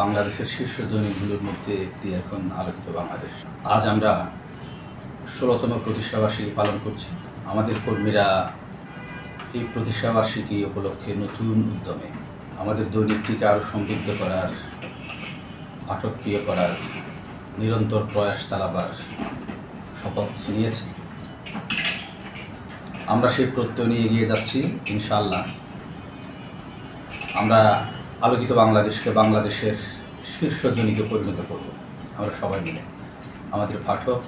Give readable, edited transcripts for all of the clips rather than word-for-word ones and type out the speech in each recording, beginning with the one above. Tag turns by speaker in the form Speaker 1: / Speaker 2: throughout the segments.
Speaker 1: বাংলাদেশের শীর্ষ দৈনিকগুলোর মধ্যে একটি এখন আলোকিত বাংলাদেশ। আজ আমরা 16তম প্রতিষ্ঠাবার্ষিকী পালন করছি। আমাদের কর্মীরা এই প্রতিষ্ঠাবার্ষিকী উপলক্ষে নতুন উদ্যমে আমাদের দৈনিকটিকে আরও সমৃদ্ধ করার, পাঠকপ্রিয় করার নিরন্তর প্রয়াস চালাবার শপথ নিয়েছি। আমরা সেই প্রত্যয় নিয়ে এগিয়ে যাচ্ছি। ইনশাআল্লাহ আমরা আলোকিত বাংলাদেশকে বাংলাদেশের শীর্ষ দৈনিকে পরিণত করব আমরা সবাই মিলে। আমাদের পাঠক,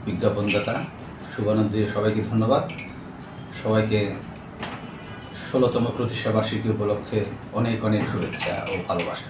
Speaker 1: বিজ্ঞাপনদাতা, শুভানন্দী সবাইকে ধন্যবাদ। সবাইকে 16তম প্রতিষ্ঠাবার্ষিকী উপলক্ষে অনেক অনেক শুভেচ্ছা ও ভালোবাসা।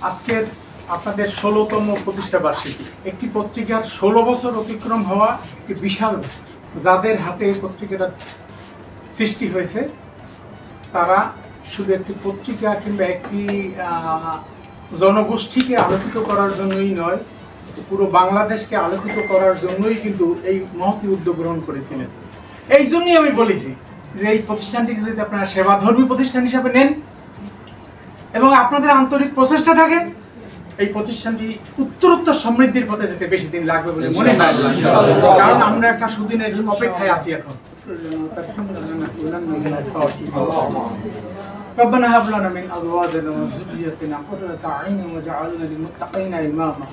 Speaker 2: আজকের আপনাদের 16তম প্রতিষ্ঠা বার্ষিকী। একটি পত্রিকার 16 বছর অতিক্রম হওয়া একটি বিশাল, যাদের হাতে পত্রিকাটা সৃষ্টি হয়েছে তারা শুধু একটি পত্রিকা কিংবা একটি জনগোষ্ঠীকে আলোকিত করার জন্যই নয়, পুরো বাংলাদেশকে আলোকিত করার জন্যই কিন্তু এই মহৎ উদ্যোগ গ্রহণ করেছিলেন। এই জন্যই আমি বলেছি যে এই প্রতিষ্ঠানটিকে যদি আপনারা সেবাধর্মী প্রতিষ্ঠান হিসাবে নেন এবং আপনাদের আন্তরিক প্রচেষ্টা থাকে, এই প্রতিষ্ঠানটি উত্তরোত্তর সমৃদ্ধির পথে যেতে বেশি দিন লাগবে বলে মনে হয়। কারণ আমরা একটা সুদিনের অপেক্ষায় আছি এখন। ربنا هب لنا من ازواجنا وذريتنا قرة اعين واجعلنا للمتقين اماما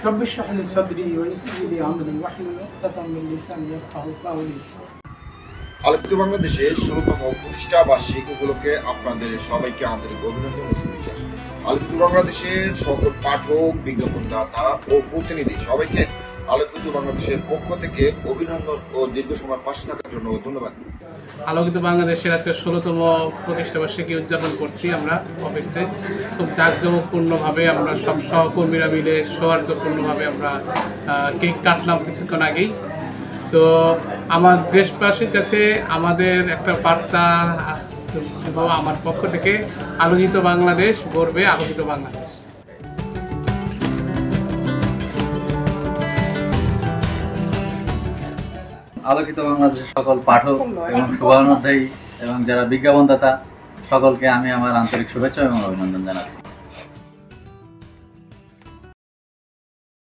Speaker 2: رب اشرح لي صدري ويسر لي امري واحلل عقدة من لساني يفقهوا قولي।
Speaker 3: আলোকিত বাংলাদেশের 16তম প্রতিষ্ঠা বার্ষিকী উপলক্ষে আপনাদের সবাইকে আন্তরিক অভিনন্দন ও শুভেচ্ছা। আলোকিত বাংলাদেশের সকল পাঠক, বিজ্ঞাপনদাতা ও প্রতিনিধি সবাইকে আলোকিত বাংলাদেশের পক্ষ থেকে অভিনন্দন ও দীর্ঘ সময় পাশে থাকার জন্য ধন্যবাদ।
Speaker 4: আলোকিত বাংলাদেশের আজকে 16তম প্রতিষ্ঠা বার্ষিকী উদযাপন করছি আমরা অফিসে। খুব জাঁকজমকপূর্ণভাবে আমরা সব সহকর্মীরা মিলে সৌহার্দ্যপূর্ণভাবে আমরা কেক কাটলাম কিছুক্ষণ আগেই। তো আমার দেশবাসীর কাছে আমাদের একটা বার্তা, আমার পক্ষ থেকে আলোকিত বাংলাদেশ গর্বে আলোকিত বাংলাদেশ।
Speaker 5: আলোকিত বাংলাদেশের সকল পাঠক এবং শুভানুধ্যায়ী এবং যারা বিজ্ঞাপনদাতা সকলকে আমি আমার আন্তরিক শুভেচ্ছা এবং অভিনন্দন জানাচ্ছি।